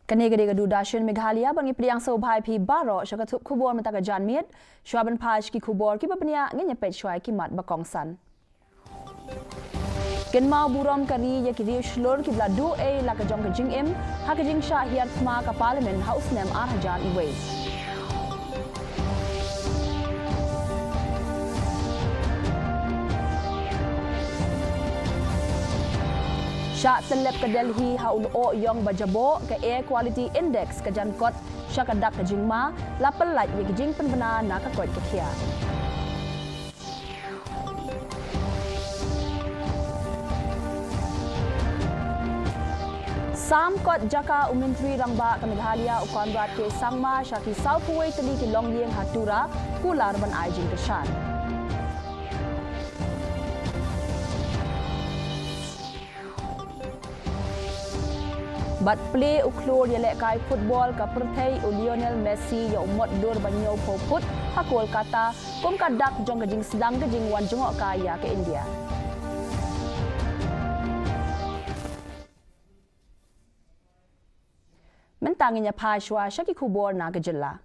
Kanegade Dudashin Meghalaya bangi priang so bhai phi baro shakathup khubor mataka janmiet shwaban phaj ki khubor ki bapnia ngenya pet shwai ki mat bakong san Kenmau buram kari ya ki rio shlor ki bladu e la ka jong ka jing em ha ka jing sha hiat ma ka parliament house nem ar hajar i ways Sya telep ke Delhi haul o yong bajabo ke air quality index ke jankot sya kadak ke jingma la pelat ye ke jing penbena na ka kot ke khia Sam kot jaka umintri rangba ke Meghalaya ukon rat ke sangma sya ki saupuai teli ki long yeng hatura pular ban ai jing keshan Bat play uklor yelek kai football ka perthai Lionel Messi ya umot dur banyo poput ha Kolkata kom kadak jong gajing sedang gajing wan jongok kaya ke India Mentanginya phashwa shaki khubor na gajilla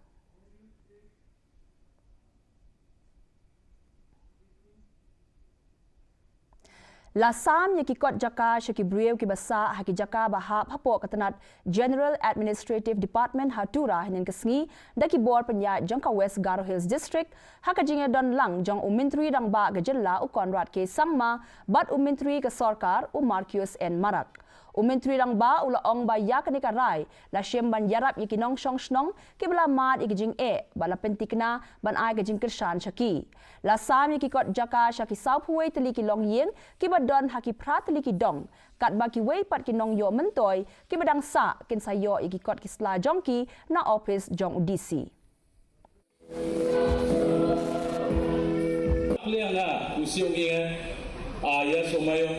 Lasam ye ki kot jaka shaki breu ki basa haki jaka bahap hapo katanat General Administrative Department hatura hinin kesngi daki bor penya jangka West Garo Hills District haka jinge don lang jong umintri dang ba gajella ukon rat ke sangma bat umintri ke sarkar Marcus N Marak Umintri dang ba ula ong ba yak ni karai la shem ban yarap ye kinong shong snong ke bala mat ye jing e bala pentikna ban ai gajing kershan shaki la sam ye ki kot jaka shaki saupuai teli ki long yeng ki badon haki prat teli ki dong kat ba ki wei pat ki nong yo mentoy ki badang sa kin sayo ye ki kot ki sla jongki na office jong DC Lianga usiong inga aya somayo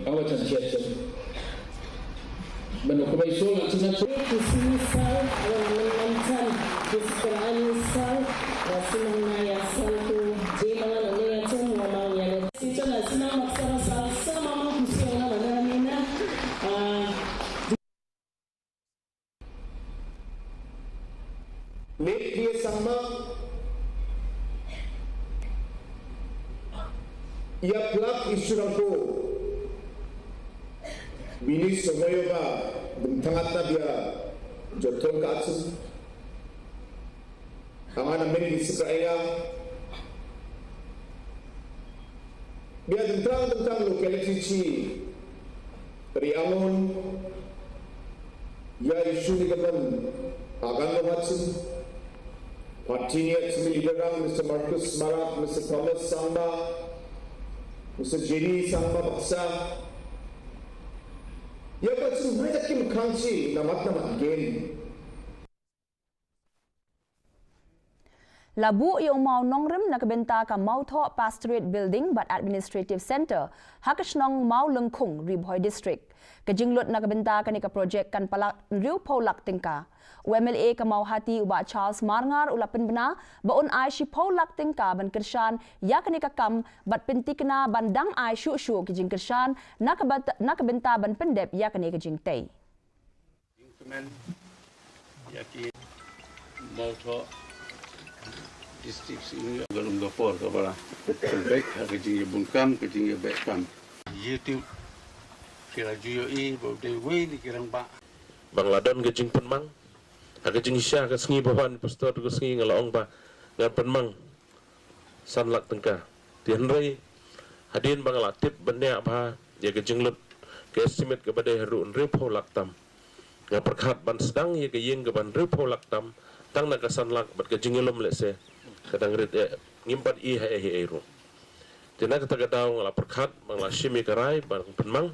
kawasan siasat. Bano ko may sulat sa Kismisal, awal mengancam kesejahteraan misal, rasimang nayasan tu, jemangan nayasan ngomong yang itu nak senang maksara salsa, mama kusiang nama namina. Make dia sama. Ia pelak isu rangko. Bini semuanya ba bentangat dia jodoh kacu. Amana meni sekerja. Dia tentang lokalisasi Riangon. Ya isu ni kan akan macam. Partinya sembilan orang Mr. Marcus Marak, Mr. Thomas Samba, Mr. Jenny Samba Baksa. Ya macam mereka kim Khasi namat game. Labu yung mau nongrem na kabenta ka mau tho pastorate building but administrative center hakasnong mau lengkung Ribhoy district kajinglot na kabenta ka ni ka project kan palak riu polak tingka UMLA ka mau hati uba Charles Marngar ulapen bena baon ai shi polak tingka ban kershan ya ka ni ka kam bat pentikna bandang ai shu kijing kershan na kabenta ban pendep ya ka ni kijing tei ya ki mau tho district ini galung gapor kapala baik kejing bunkam kejing bekam YouTube kira juyo bode we ni kirang ba Bangladon kejing penmang kejing isya kesngi bawan pastor kesngi ngalaong ba ngan penmang sanlak tengka tianrei hadin banglatip benya ba ya kejing lut ke estimate ke badai haru repo laktam nga perkhat ban sedang ye ke yeng ke ban repo laktam tang na kasanlak bat kejing lom lese kadang rit ngimpat he ru tina kata kadaw ngala perkhat bangla shimi karai bang penmang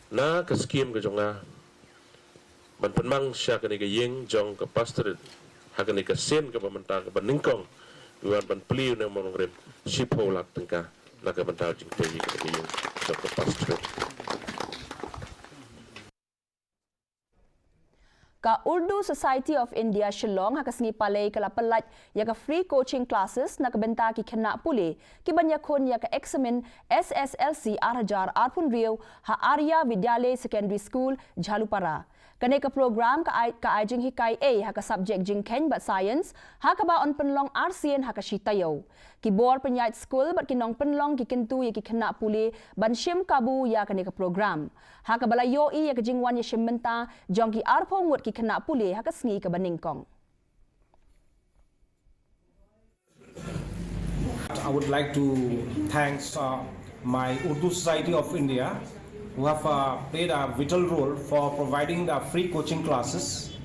na ke skim ke jonga ban penmang sya ke ni ke yeng jong ke pastor ha ke ni ke sen ke pementa ke baningkong duan ban pliu ne monong rem sipo lak tengka na ke bental jing te ke yeng jong ke pastor Ka Urdu Society of India Shillong ha kasngi palay kala palat ya ka free coaching classes na kabenta ki khana puli ki banya khon ya ka examen SSLC 8000 arpun riu ha Arya Vidyalay Secondary School Jhalupara. Kane ka program ka ajing hikai A ha ka subject jing ken but science ha ka ba on penlong RCN ha ka shitayo. Ki bor penyait school bat kinong penlong ki kentu ya ki khana puli ban shim kabu ya kane ka program. Ha ka balayo I ya ka jingwan ya shim menta jong ki arpong mut ki khana puli ha ka sngi ka baningkong. I would like to thank my Urdu Society of India who have played a vital role for providing the free coaching classes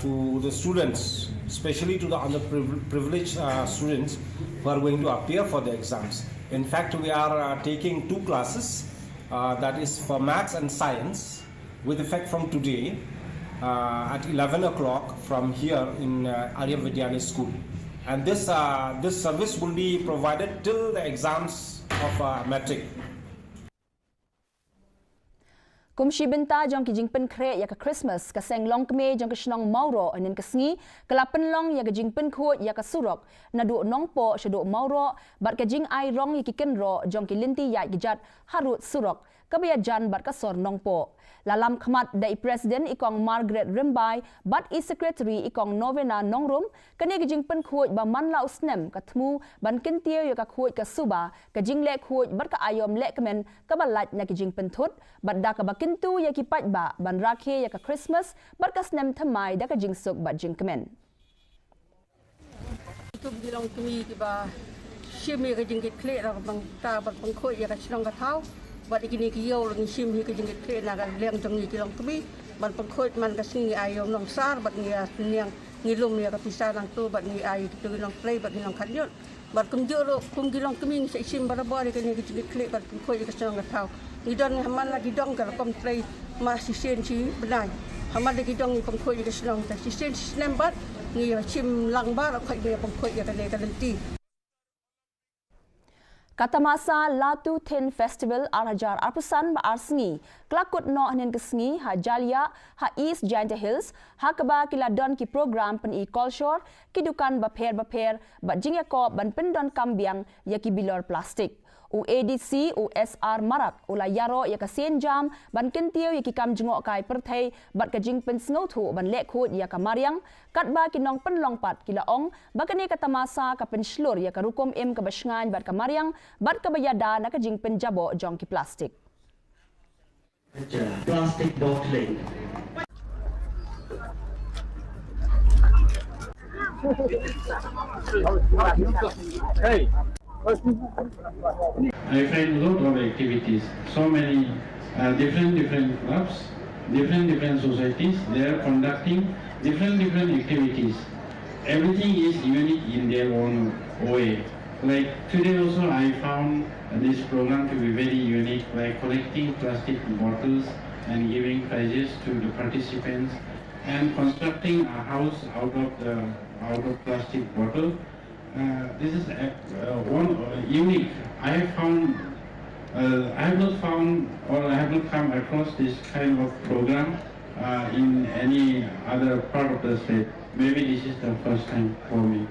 to the students, especially to the underprivileged students who are going to appear for the exams. In fact, we are taking 2 classes, that is for maths and science, with effect from today at 11 o'clock from here in Arya Vidyalay School. And this service will be provided till the exams of matric. Kumshi benta jong ki jingpen kre ya ka Christmas ka seng long kme jong ka shnong mauro anin ka sngi kalapen long ya ka jingpen khot ya ka surok na du nong po shdo mauro bat ka jing ai rong ya ki ken ro jong ki linti ya ki jat harut surok ka baya jan bat ka sor nong po lalam khmat dai president ikong Margaret Rimbai bat I secretary ikong Novena Nongrum kane ki jingpen khot ba man la usnem ka thmu ban ken tieu ya ka khot ka suba ka jing le khot bat ka ayom le kemen ka balat na ki jingpen thut bat da ka ba kintu ya ki pat ba ban rakhe ya ka Christmas bat ka snem thamai da ka jingsuk bat jingkemen tu bilang kami ki ba shimi ka jingit kle ra bang ta bat bang khoi ya ka chnong ka thau bat ikini ki yo lang shimi ka jingit kle na ka leng jong ni ki long kami ban bang khoi man ka singi ayom long sar bat ni niang ngilum ya ka pisa lang tu bat ni ay tu long play bat ni long khadyot bat kum jo kum ki long kami sa shim barabor ka ni ki jingit kle bat bang khoi ka chnong ka thau ni don haman lagi dong ka kom play ma si sen chi benai haman lagi dong ni bang khoi ka chnong ta si sen snem bat ni chim lang ba ra khoi ya bang khoi ya ka ne ka lenti. Katamasa Latu Tin Festival Arajar Arpusan ba Arsngi klakut no hanin kesngi ha Jalia ha East Giant Hills ha kaba kila don ki program pen culture ki dukan ba pher ba jingya ko ban pen don kambiang ya ki bilor plastik UADC USR Marak ula yaro ya ka sen jam ban kentieu ya ki kam jingok kai perthai bat ka jing pen sngo thu ban lek khut ya ka mariang kat ba ki nong pen long pat kila ong ba kani ka tamasa ka pen shlur ya ka rukom em ka basngan bat ka mariang bat ka bayada na ka jing pen jabo jong ki plastik plastic bottling Hey. I find a lot of activities, so many different clubs, different societies, they are conducting different activities. Everything is unique in their own way. Like today also I found this program to be very unique, like collecting plastic bottles and giving prizes to the participants and constructing a house out of plastic bottle. This is one unique. I have not found or I have not come across this kind of program in any other part of the state. Maybe this is the first time for me.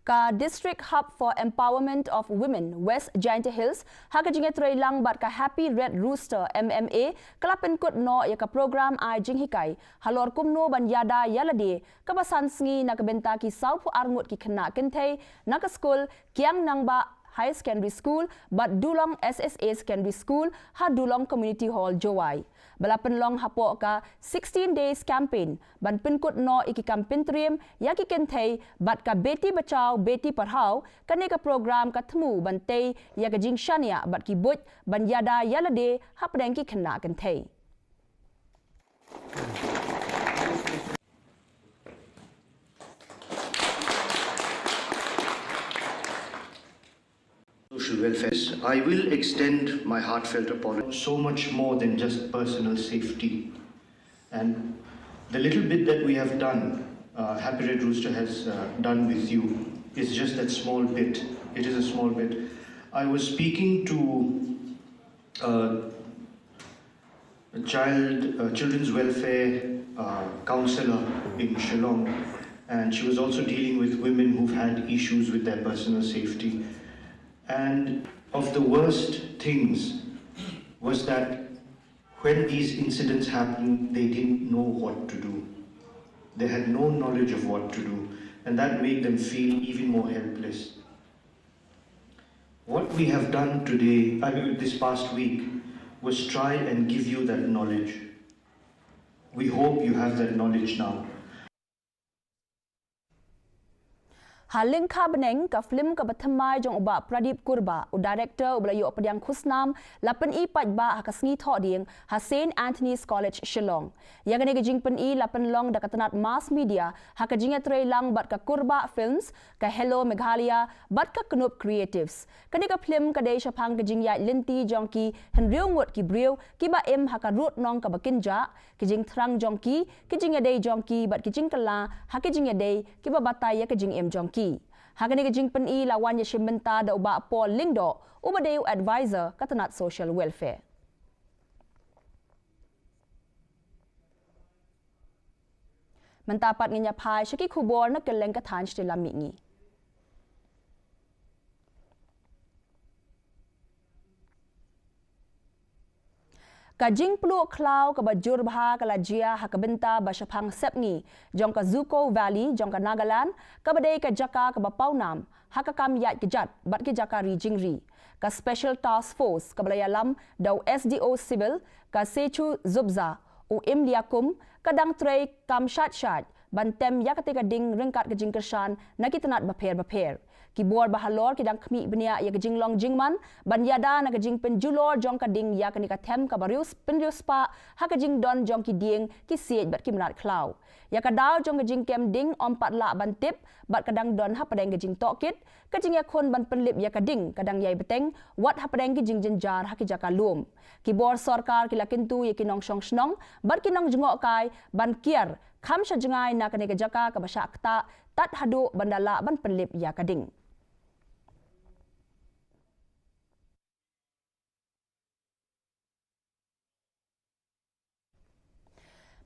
Ka District Hub for Empowerment of Women West Giant Hills haka jinge lang bat ka Happy Red Rooster MMA kalapen kut no ya ka program ai jing hikai halor kumno ban yada yalade ka basan sngi na ka benta ki saupu arngut ki khna kenthei na ka school kiang nangba High Secondary School but Dulong SSA Secondary School ha Dulong Community Hall Jowai. Balapan long hapo ka 16 days campaign ban pinkut no iki campaign trim ya ki kenthei bat ka beti bachao beti padhao kane ka program ka thmu ban tei ya ka jingshania bat ki buj ban yada yalade hapdeng ki khna kenthei. Social welfare. I will extend my heartfelt apology. So much more than just personal safety. And the little bit that we have done, Happy Red Rooster has done with you, is just that small bit. It is a small bit. I was speaking to children's welfare counselor in Shillong, and she was also dealing with women who've had issues with their personal safety. And of the worst things was that when these incidents happened, they didn't know what to do. They had no knowledge of what to do, and that made them feel even more helpless. What we have done today, this past week, was try and give you that knowledge. We hope you have that knowledge now. Haling ka beneng ka film ka batamai jong uba Pradip Kurba u director u belayo pediang khusnam lapan I pajba ha kasngi tho ding ha St Anthony's College Shillong yang ne gejing pen I lapan long da katanat mass media ha kajing trei lang bat ka Kurba Films ka Hello Meghalaya bat ka Knup Creatives kani ka film ka dei shapang kajing ya linti jong ki hen riu ngut ki briu ki ba em ha ka rut nong ka bakinja kajing thrang jong ki kajing ya dei jong ki bat kajing kala ha kajing ya dei ki ba batai ya kajing em jong Hagani kajing pen I lawan ya shimbenta da uba Paul Lingdo ubadeu advisor katanat social welfare. Mentapat ngenya pai shaki kubor na keleng kathan stila mingi. Kajing peluk klau ke bajur bah kalajia hakabenta basapang sepngi jong ka Zuko Valley jong ka Nagaland ka badai ka jaka ka bapaunam hakakam yat kejat bat ke jaka rijingri ka Special Task Force ka balayalam dau SDO Civil ka Sechu Zubza u Imliakum kadang trei kam shat bantem yakate ka ding rengkat kajing kersan nakitanat baper kibor bahalor kidang kmi benia ya kajing long jingman banyada na kajing penjulor jong kading ya kanika them ka barius penjuspa ha kajing don jong ki ding ki siej bat kimnat klau ya kadau jong kajing kem ding ompat la bantip bat kadang don ha padeng kajing tokit kajing ya khon ban penlip ya kading kadang yai beteng wat ha padeng kajing jenjar ha ki jaka lum kibor sarkar kila kintu ya kinong shong snong bat kinong jengok kai ban kier kham sha jengai na kanika jaka ka basha akta tat hadu bandala ban penlip ya kading.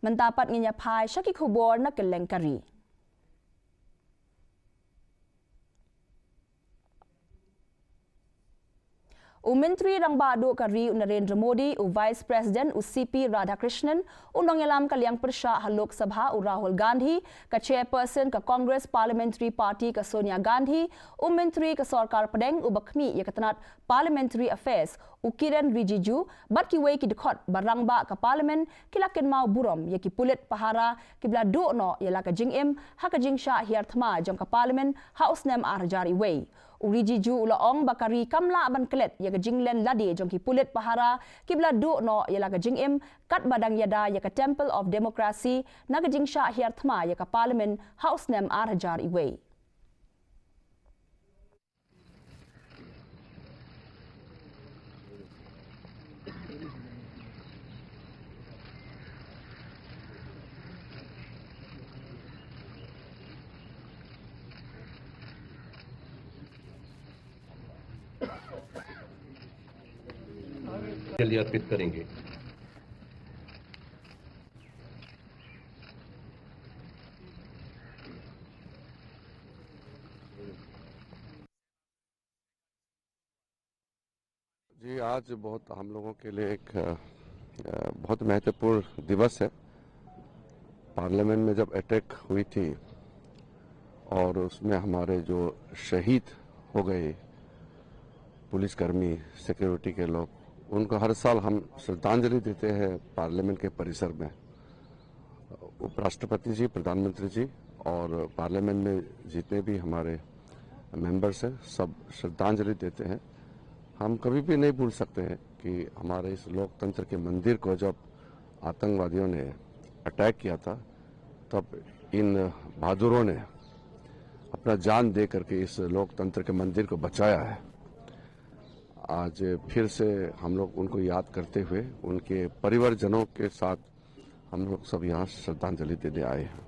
Mentapat ngenya pai shaki kubor na keleng kari. Menteri Rang Badu Kari Narendra Modi u Vice President u CP Radhakrishnan unong yalam kaliang persya Lok Sabha u Rahul Gandhi ka Chairperson ka Congress Parliamentary Party ka Sonia Gandhi u Menteri ka Sarkar Padeng u Bakmi ya katanat Parliamentary Affairs u Kiran Rijiju bat ki wei ki dekhot barangba ka Parliament kilakin mau burom ya ki pulit pahara kibla do no yala ka jingim ha ka jingsha hiar thma jong ka Parliament House nem arjari wei Urijiju ulaong bakari kamla ban kelet ya jinglen ladi jongki pulit pahara kibla du no ya laga jingim kat badang yada ya ka Temple of Democracy na jingsha hiar thma ya ka Parliament House nem arhajar iwei. के लिए अर्पित करेंगे। जी आज बहुत हम लोगों के लिए एक बहुत महत्वपूर्ण दिवस है। पार्लियामेंट में जब अटैक हुई थी और उसमें हमारे जो शहीद हो गए पुलिसकर्मी सिक्योरिटी के लोग उनको हर साल हम श्रद्धांजलि देते हैं पार्लियामेंट के परिसर में। उपराष्ट्रपति जी, प्रधानमंत्री जी और पार्लियामेंट में जितने भी हमारे मेंबर्स हैं सब श्रद्धांजलि देते हैं। हम कभी भी नहीं भूल सकते हैं कि हमारे इस लोकतंत्र के मंदिर को जब आतंकवादियों ने अटैक किया था तब इन बहादुरों ने अपना जान दे करके इस लोकतंत्र के मंदिर को बचाया है। आज फिर से हम लोग उनको याद करते हुए उनके परिवारजनों के साथ हम लोग सब यहाँ श्रद्धांजलि देने आए हैं।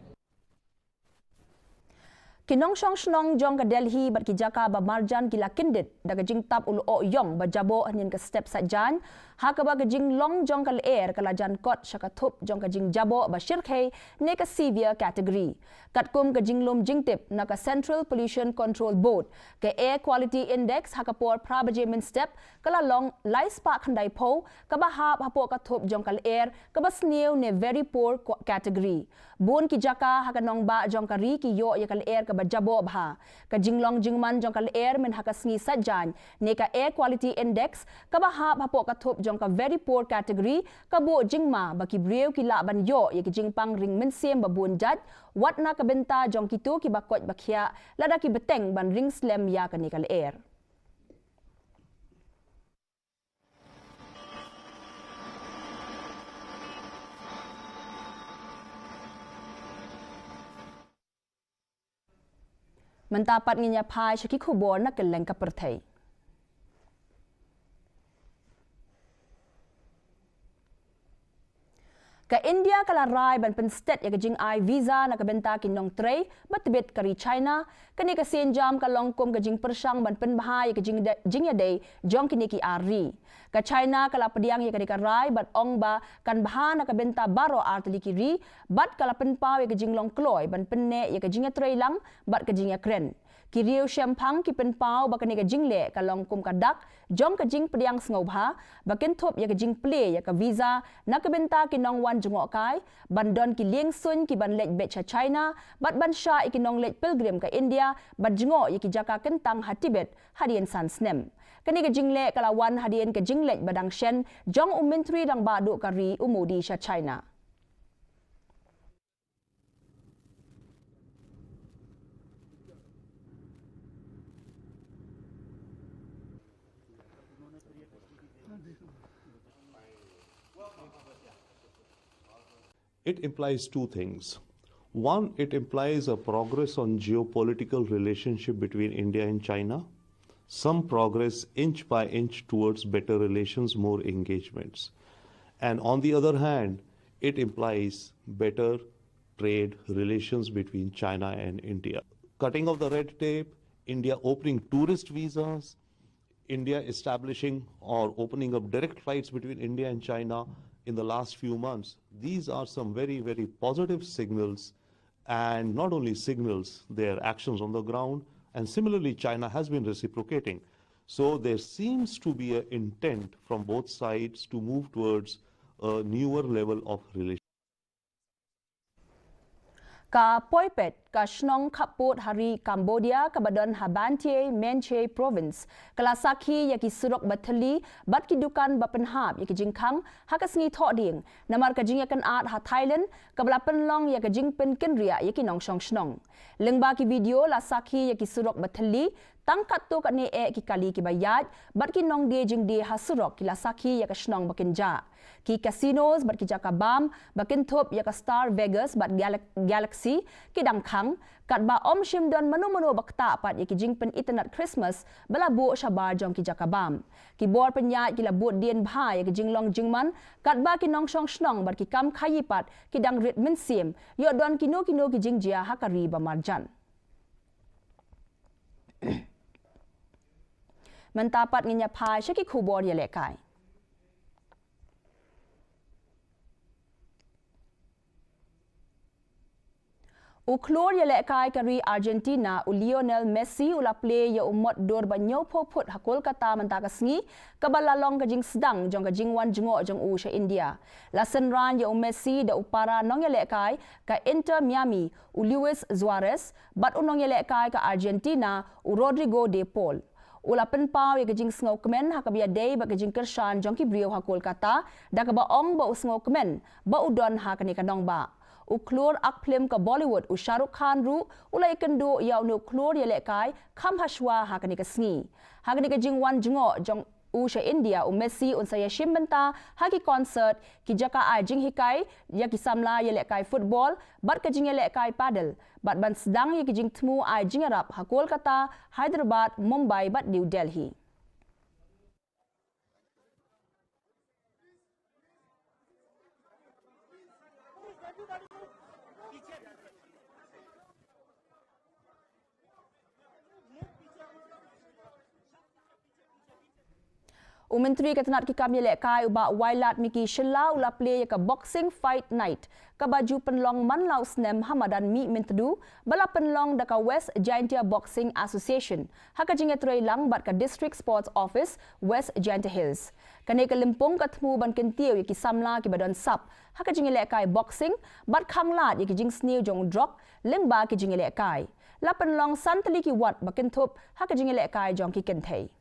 Kinong song snong jong ka Delhi bat ki jaka ba marjan ki lakindit daga jing tap ulu o yong ba jabo hanin ka step sajan ha ka ba ka jing long jong ka air kala jan kot shaka thup jong ka jing jabo ba shirkhe ne ka severe category kat kum ka jing lom jing tip na ka Central Pollution Control Board ka air quality index ha ka por prabaje min step kala long lai spa khandai po ka ba hap ha po ka thup jong ka air ka ba snew ne very poor category bun ki jaka ha ka nong ba jong ka ri ki yo ya ka air ka ba jabo bha ka jinglong jingman jong ka air men ha ka sngi sajan ne ka air quality index ka ba hap ha po ka thup jong ka very poor category ka bo jingma ba ki breu ki la ban yo ya ki jingpang ring men sem ba bun jat wat na ka benta jong ki tu ki ba kot ba khia lada ki beteng ban ring slam ya ka ne ka air Mentapat nginya pai shaki khubor na keleng ka perthai. Ka India kala rai ban pen state ya jing ai visa na ka benta kin nong trei batbet kari China kani ka sen jam ka long kom ka jing persang ban pen bahai ya jing ya dei jong kini ki ari ka China kala pediang ya kani ka rai bat ong ba kan baha na ka benta baro artli ki ri bat kala pen pau ya jing long kloi ban pen ne ya jing ya trei lang bat ka jing ya kren ki riu shampang ki pen pau ba kani ka jing le ka long kum ka dak jong ka jing pediang sngo bha ba ken thop ya ka jing play ya ka visa na ka benta ki nong wan jungo kai ban don ki lieng sun ki ban lej becha China bat ban sha ki nong lej pilgrim ka India bat jungo ya ki jaka kentang ha Tibet hadien san snem kani ka jing le kala wan hadien ka jing lej badang shen jong umintri dang ba do ka ri umudi sha China It implies two things. One, it implies a progress on geopolitical relationship between India and China, some progress inch by inch towards better relations, more engagements. And on the other hand, it implies better trade relations between China and India. Cutting of the red tape, India opening tourist visas, India establishing or opening up direct flights between India and China in the last few months. These are some very, very positive signals, and not only signals, their actions on the ground, and similarly China has been reciprocating. So there seems to be an intent from both sides to move towards a newer level of relations. Ka Poipet, ka Shnong Kaput Hari Cambodia, ka Badon Habantie, Menche Province, kala Saki yaki surok batali, bat ki dukan bapenhab yaki jingkang, haka sngi thok ding, namar ka jing yakan art ha Thailand, ka balapen long yaka jing pen kenria yaki nong shong shnong. Lengba ki video la Saki yaki surok batali, tangkat tu kat ne ki kali ki bayat, bat ki nong de jing de ha surok ki la Saki yaka shnong bakinja. Ki casinos bat ki jaka bam bakin thop ya ka Star Vegas bat Galaxy ki dang khang kat ba om shim don manu bakta pat ya ki jingpen internet Christmas bala bu shabar jong ki jaka bam ki bor penyat ki la bu dien bha ya ki jinglong jingman kat ba ki nong shong shnong bat ki kam khayi pat ki dang rit min sim yo don ki no ki jingjia hakari ba marjan mentapat nginya phai shaki khubor ya lekai Uklor ya lekai kari Argentina Lionel Messi ula play ya umot dor banyo poput ha Kolkata mantaka sngi kabala long ka jing sedang jong ka jing wan jengo jong u sha India la senran ya Messi da upara nong ya lekai ka Inter Miami Luis Suarez bat unong ya lekai ka Argentina Rodrigo de Paul ula pen pau ya jing sngo kemen ha kabia day ba jing kershan jong ki brio ha Kolkata da ka ba ong ba sngo kemen ba udon ha ka ni kanong ba Uklor akplem ka Bollywood u Shah Rukh Khan ru ulai kendo ya unu klor ya lekai kham hashwa ha kani ka sngi ha kani ka jingwan jingo jong u sha India u Messi un saya shimbenta ha ki concert ki jaka a jing hikai ya ki samla ya lekai football bat ka jing ya lekai paddle bat ban sedang ya ki jing tmu a jing arab ha Kolkata Hyderabad Mumbai bat New Delhi Menteri Ketenat ki kami lekai uba wailat miki shelau la play ka boxing fight night ka baju penlong manlau snem Hamadan mi mentedu bala penlong da ka West Giantia Boxing Association haka jinge lang bat ka District Sports Office West Giantia Hills kane ka limpong ka thmu ban kentiu ki samla ki badon sap haka jinge lekai boxing bat khanglat ki jing snew jong drop lengba ki jinge lekai la penlong santali ki wat bakin thup haka jinge lekai jong ki kenthei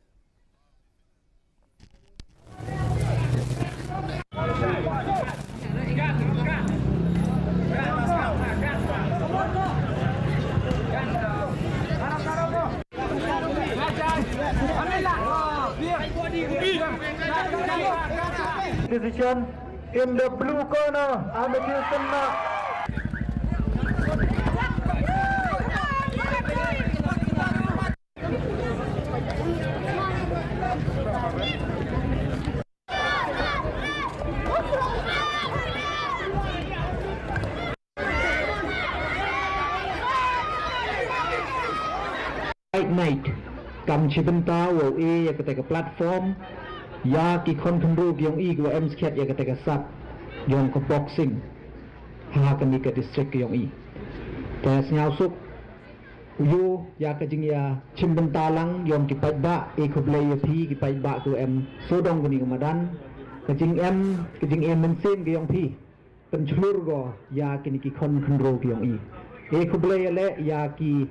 Position in the blue corner, Ahmed Houston. Night, kam chibenta wo e ya ketika platform ya ki kon kendru yang i go em sket ya ketika sap yang ke boxing ha kami ke district yang i tes nyausuk yo ya ke jing ya chimbenta lang yang ki ba e ko play pi ki ba ko em sodong guni kemadan ke jing em mensin ke yang pi penchlur go ya kini ki kon kendru yang i e ko play le ya ki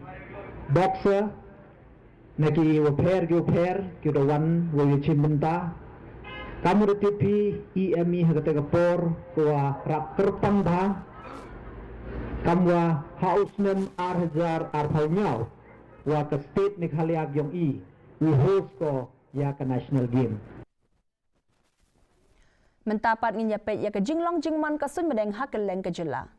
boxer Naki waper ki wan wo chimbenta kamu de tipi EMI hagate kapor wa rap terpang ba kamwa hausnem arhajar arphanyau wa ka state Meghalaya gyong I we host ko ya ka national game mentapat nginya pe ya ka jinglong jingman ka sun medeng hak leng ka jela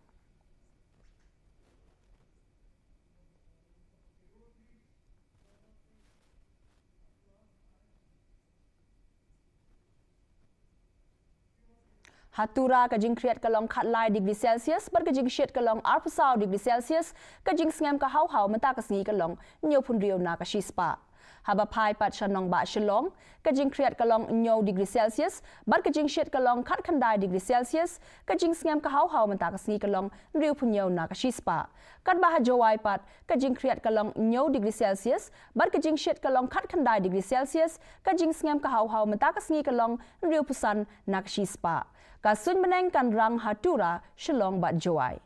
Hatura ka jing create kalong khatlai degree Celsius bar ka jing shet kalong arpasau degree Celsius ka jing ngam ka hau menta ka sngi kalong nyo phun rio na ka shispa haba phai pat shanong ba shalong ka jing create kalong nyo degree Celsius bar ka jing shet kalong khat khandai degree Celsius ka jing ngam ka hau menta ka sngi kalong rio phun nyo na ka shispa kan ba ha jowai pat ka jing create kalong nyo degree Celsius bar ka jing shet kalong khat khandai degree Celsius ka jing ngam ka hau menta ka sngi kalong rio pusan na ka shispa Kasun menengkan rang hatura shalong bat joai.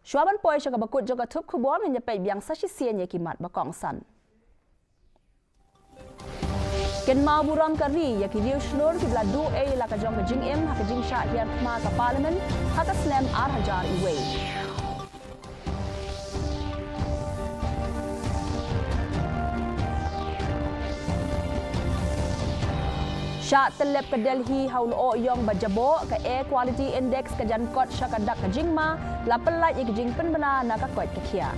Shuaban poi syaka bakut joka tup kubon menyepet biang sasisian yakimat bakong san. Ken mau buram kari yaki liu shlur ki bladu la ka jong jing em ha ka jing sha hiar ma ka parliament ha ka slam hajar iway. Sya telep ke Delhi haul o yong bajabo ke air quality index ke jankot syaka dak ke jingma la pelat ik jing pen bena na ka kot ke khia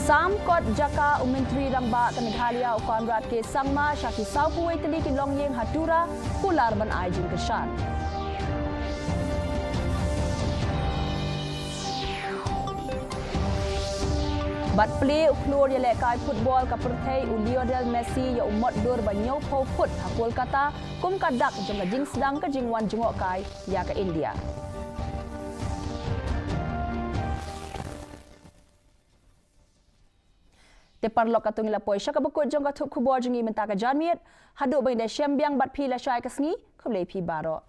Sam kot jaka Menteri Rangba ke Meghalaya Konrad ke Sangma syaki saukuwe teli ki longyeng hatura pular ban ai jing kesan Bat play uklur ya lekai football ka perthai Lionel Messi ya umot dur banyau pau put ha Kolkata kum kadak jeng jing sedang ka jingwan jengok kai ya ke India. Te parlok katung la poi syaka bakut jong ka thup khubor jengi menta ka janmiet haduk bang de syambiang bat phi la syai ka sngi khublei phi baro